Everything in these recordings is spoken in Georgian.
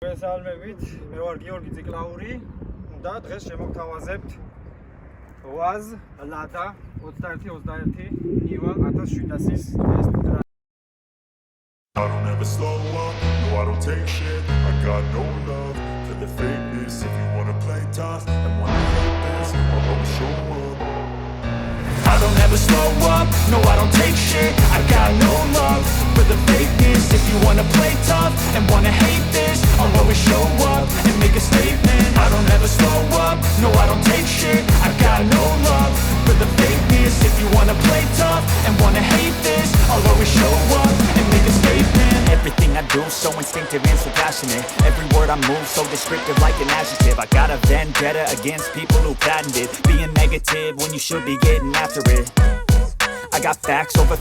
მოგესალმებით, მე ვარ გიორგი ძიკლაური და დღეს შემოგთავაზებთ ვაზ ლადა 21 ნივა 1700-ის ტესტ. I don't ever slow up, no I don't take shit. I got no love for the fakeness. If you wanna play tough and wanna hate this, I'll always show up. I don't ever slow up, no I don't take shit. I got no love for the fakeness. If you wanna play tough and wanna hate this, I'll always show up and make a statement. I don't ever slow up, no I don't take shit. I got no love for the fakeness. If you wanna play tough and wanna hate this, I'll always show up and make a statement. Everything I do so instinctive and so passionate. Every word I move so descriptive like an adjective. I got a vendetta against people who patented being negative when you should be getting after it. I got facts over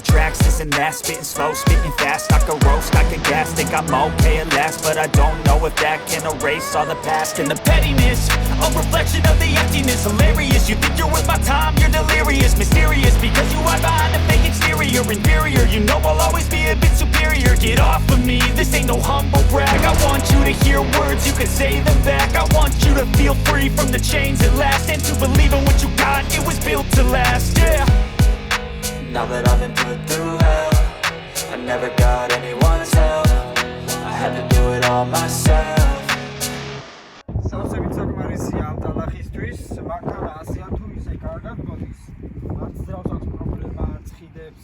tracks, this and that. Spitting slow, spitting fast, I can roast, I can gas. Think I'm okay at last, but I don't know if that can erase all the past. And the pettiness, a reflection of the emptiness. Hilarious, you think you're worth my time, you're delirious. Mysterious, because you hide behind a fake exterior. Inferior, you know I'll always be a bit superior. Get off of me, this ain't no humble brag. I want you to hear words, you can say them back. I want you to feel free from the chains at last, and to believe in what you got, it was built to last, yeah. Now that I've been put through hell, I never got anyone's help. I had to do it all myself. სავსებით საკმარისია ამ ტალახისთვის, მაგრამ 100-იან თუ ისე კარგად მოდის. არც ძრავს აქვს პრობლემა, არც ხიდებს.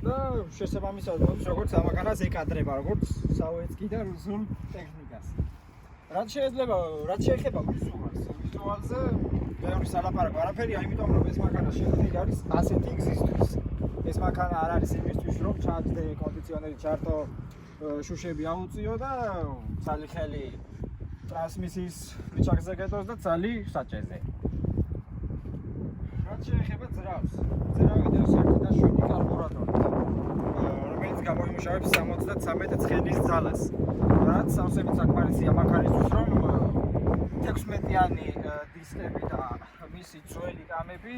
და შესაბამისად მოდის როგორც ამაგანას ეკადრება, როგორც საუეცკი და რუსულ ტექნიკას. რაც შეეხება ვიზუალზე, ბევრი სალაპარაკო არაფერია, იმიტომ რომ ეს მანქანა შექმნილი არის ასეთი გზისთვის. ეს მანქანა არ არის იმისთვის, რომ ჩაჯდე კონდიციონერი ჩარტო შუშები აუწიო და ცალი ხელი ტრანსმისიის ლიჩაკზე გეტოს და ცალი საჭეზე. რაც შეეხება ძრავს, ძრავიდან 1 და 7 კარბურატორი, რომელიც გამოიმუშავებს 73 ცხენის ძალას. რაც სავსებით საკმარისია მანქანისთვის, რომ 16-იანი დისკები და მისი ძველი კამები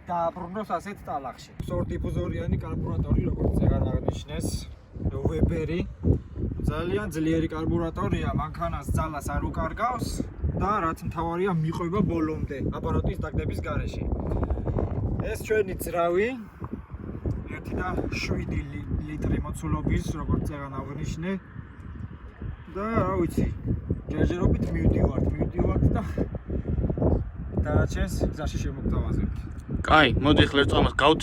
დააბრუნოს ასეთ ტალახში. ორდიფუზორიანი კარბურატორი, როგორც წეგან აღნიშნეს, ვებერი. ძალიან ძლიერი კარბურატორია, მანქანას ძალას არ უკარგავს და რაც მთავარია, მიყვება ბოლომდე აპარატის დაგდების გარეშე. ეს ჩვენი ძრავი 1.7 ლიტრი მოცულობის, როგორც წეგან აღნიშნე. და რა ვიცი, ჯერჯერობით მივდივართ და დანარჩენს გზაში შემოგთავაზებთ. კაი, მოდი ახლა ერთ წამას გავთ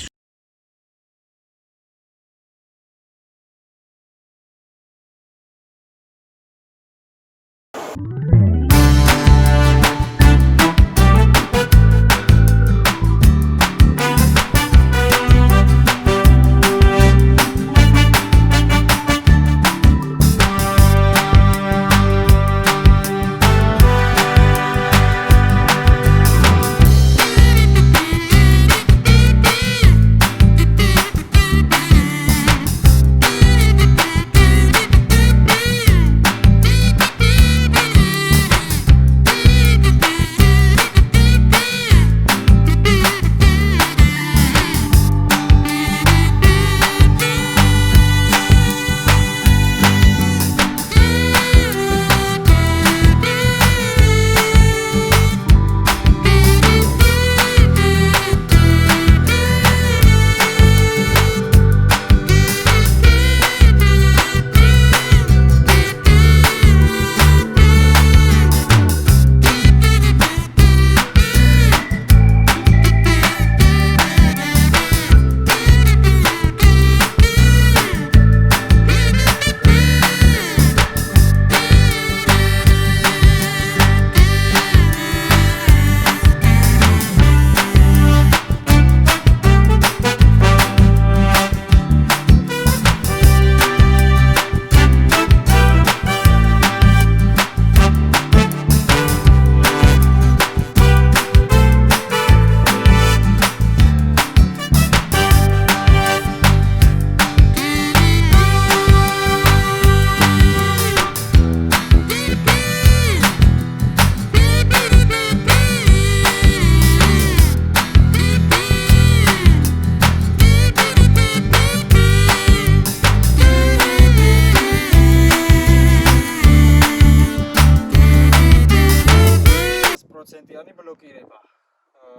პრისკიანი ბლოკირება.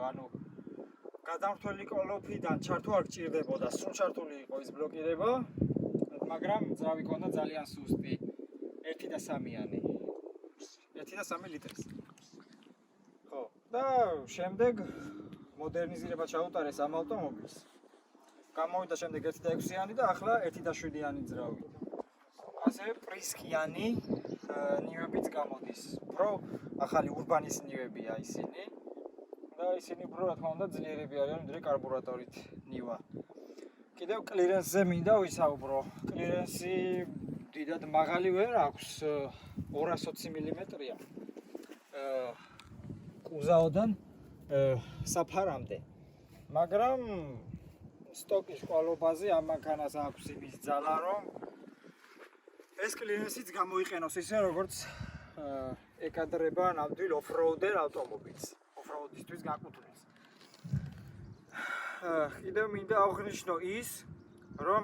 ანუ გადამრთველი კოლოფიდან ჩართვა არ გჭირდებოდა, სრულჩართული იყო ის ბლოკირება, მაგრამ ძრავი ქონდა ძალიან სუსტი. 1.3-იანი. 1.3 ლიტრის. ხო, და შემდეგ მოდერნიზირება ჩაუტარეს ამ ავტომობილს. გამოვიდა შემდეგ 1.6-იანი და ახლა 1.7-იანი ძრავი. ასევე პრისკიანი ნივებიც გამოდის. უფრო ახალი ურბანის ნივებია ისინი. და ისინი უფრო რა თქმა უნდა ძლიერები არიან ვიდრე კარბურატორით ნივა. კიდევ კლირენსზე მინდა ვისაუბრო. კლირენსი დიდად მაღალი ვერ აქვს, 220 მმ-ია. კუზაოდან საფარამდე. მაგრამ სტოკის ყვალობაზე ამ მანქანას აქვს იმის ძალა, რომ ეს კლირენსიც გამოიყენოს ისე, როგორც ეკადრება ნამდვილ ოფროუდერ ავტომობილს. ოფროუდისთვის გაკუთვნილს. კიდევ მინდა აღნიშნო ის, რომ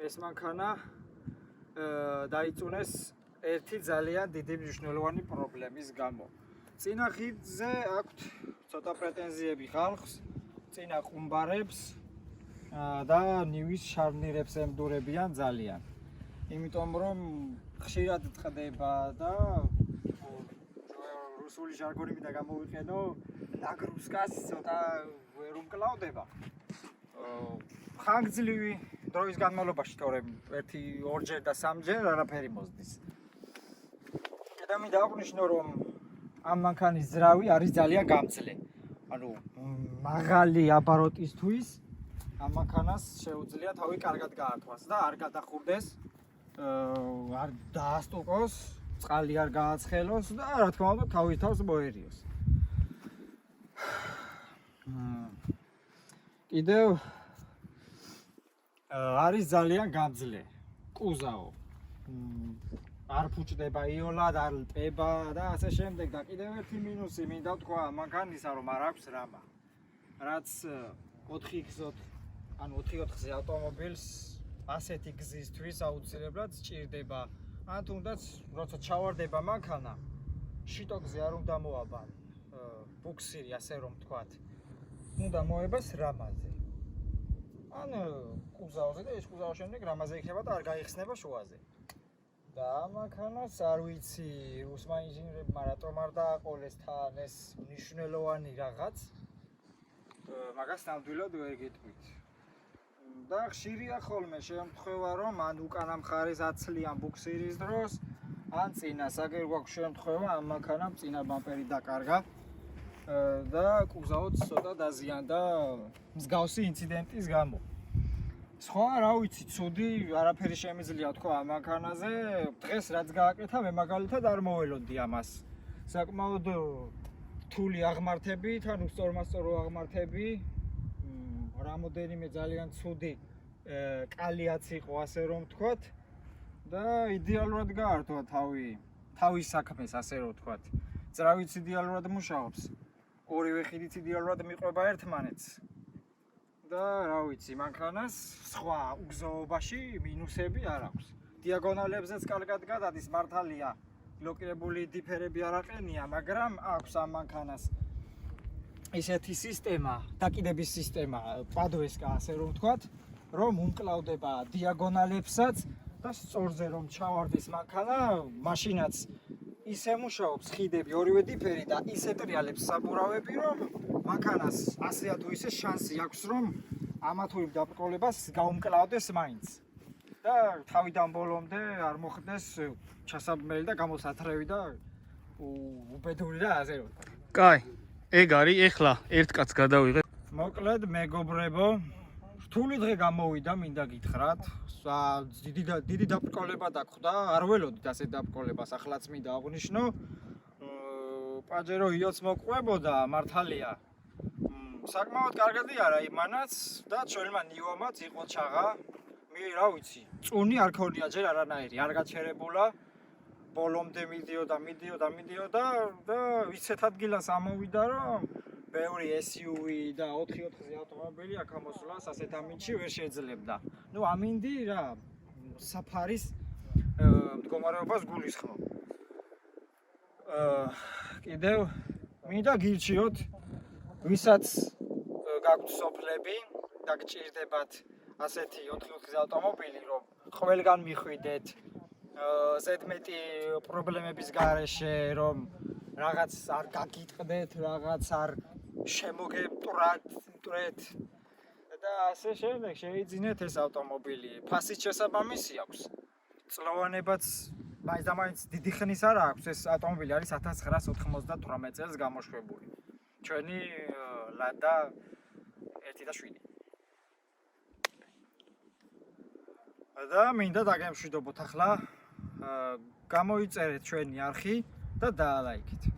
ეს მანქანა დაიწუნეს ერთი ძალიან დიდი მნიშვნელოვანი პრობლემის გამო. წინა ხიდზე აქვთ ცოტა პრეტენზიები ხალხს, წინა ყუმბარებს და ნივის შარნირებს ემდურებიან ძალიან. იმიტომ რომ ხშირად წყდება და რუსული ჟარგონი მინდა გამოვიყენო, ნაგრუსკას ცოტა ვერ უმკლავდება. ხანგრძლივი დროის განმავლობაში თორემ 1, 2 და 3 არაფერი მოსდის. და მინდა აღვნიშნო, რომ ამ მანქანის ძრავი არის ძალიან გამძლე. ანუ მაღალი აბაროტისთვის ამ მანქანას შეუძლია თავი კარგად გაართვას და არ გადახურდეს, არ დაასტუკოს, წყალი არ გააცხელოს და რა თქმა უნდა თავის თავს მოერიოს. კიდევ არის ძალიან გამძლე კუზაო. არ ფუჭდება იოლად, არ ლტება და ასე შემდეგ და კიდევ ერთი მინუსი მინდა ვთქვა მანქანისა, რომ არ აქვს რამა. რაც 4x-ზე, ანუ 4x-ზე ავტომობილს ასეთი გზისთვის აუცილებლად სჭირდება. ან თუნდაც როცა ჩავარდება მანქანა, შიტოკზე არ უნდა მოაბან ბუქსირი, ასე რომ ვთქვათ. უნდა მოებას რამაზე. ან კუზაოზე და ეს კუზაოს შემდეგ რამაზე იქნება და არ გაიხსნება შუაზე. და ამ მანქანას არ ვიცი რუსმა ინჟინერებმა რატომ არ დააყოლეს თან ეს მნიშვნელოვანი რაღაც. მაგას ნამდვილად ვერ გეტყვით. და ხშირია ხოლმე შემთხვევა, რომ ან უკანა მხარეს აცლიან ბუქსირის დროს, ან წინა აგერ გვაქვს შემთხვევა, ამ მანქანამ წინა ბამპერი დაკარგა და კუზაოც ცოტა დაზიანდა მსგავსი ინციდენტის გამო. სხვა რა ვიცი, ცუდი არაფერი შემიძლია თქვა ამ მანქანაზე, დღეს რაც გააკეთა, მე მაგალითად არ მოველოდი ამას. საკმაოდ რთული აღმართებით, ანუ სწორმასწორო აღმართები, რამოდენიმე ძალიან ცუდი კალიაც იყო, ასე რომ ვთქვათ და იდეალურად გაართვა თავის საქმეს, ასე რომ ვთქვათ. ძრავიც იდეალურად მუშაობს, ორივე ხიდიც იდეალურად მიყვება ერთმანეთს. და რა ვიცი, მანქანას სხვა უგზოობაში მინუსები არ აქვს. დიაგონალებზეც კარგად გადადის, მართალია, ბლოკირებული დიფერები არ აყენია, მაგრამ აქვს ამ მანქანას ისეთი სისტემა, დაკიდების სისტემა, პადვესკა, ასე რომ ვთქვათ, რომ უმკლავდება დიაგონალებსაც და სწორზე რომ ჩავარდეს მანქანა, მაშინაც ისე მუშაობს ხიდები, ორივე დიფერი და ისე ტრიალებს საბურავები, რომ მანქანას ასე თუ ისე შანსი აქვს, რომ ამა თუ იმ დაბრკოლებას გაუმკლავდეს მაინც. და თავიდან ბოლომდე არ მოხდეს ჩასაბმელი და გამოსათრევი და უბედური და ასე რომ ვთქვათ. კაი, ეგ არის, ეხლა ერთ კაცს გადავიღებ. მოკლედ, მეგობრებო, რთული დღე გამოვიდა, მინდა გითხრათ. დიდი დაბრკოლება დაგხვდა, არ ველოდით ასეთ დაბრკოლებას, ახლაც მინდა აღვნიშნო. პაჯერო იოც მოყვებოდა, მართალია. საკმაოდ კარგადი არა იმანაც და ჩვენმა ნიوامაც იყო ჩაღა. რა ვიცი, წუნი არ ქონია ჯერ არანაირი, არ გაჩერებულა. ბოლომდე მიდიოდა და ისეთ ადგილას ამოვიდა, რომ ბევრი SUV და 4x-ზე ავტომობილი აქ ამოსვლას ასეთ ამინდში ვერ შეძლებდა. ნუ ამინდი რა, საფარის მდგომარეობას გულისხმობ. კიდევ მინდა გირჩიოთ, ვისაც გაქვთ სოფლები და გჭირდებათ ასეთი 4x4 ავტომობილი, რომ ყველგან მიხვიდეთ, ზედმეტი პრობლემების გარეშე, რომ რაღაც არ გაგიტყდეთ, რაღაც არ შემოგეპტრათ და ასე შემდეგ შეიძინეთ ეს ავტომობილი. ფასიც შესაბამისი აქვს. წლოვანებაც მაინც და მაინც დიდი ხნის არ აქვს. ეს ავტომობილი არის 1998 წელს გამოშვებული. ჩვენი ლადა 1.7. და მინდა დაგემშვიდობოთ ახლა. გამოიწერეთ ჩვენი არხი და დაალაიქეთ.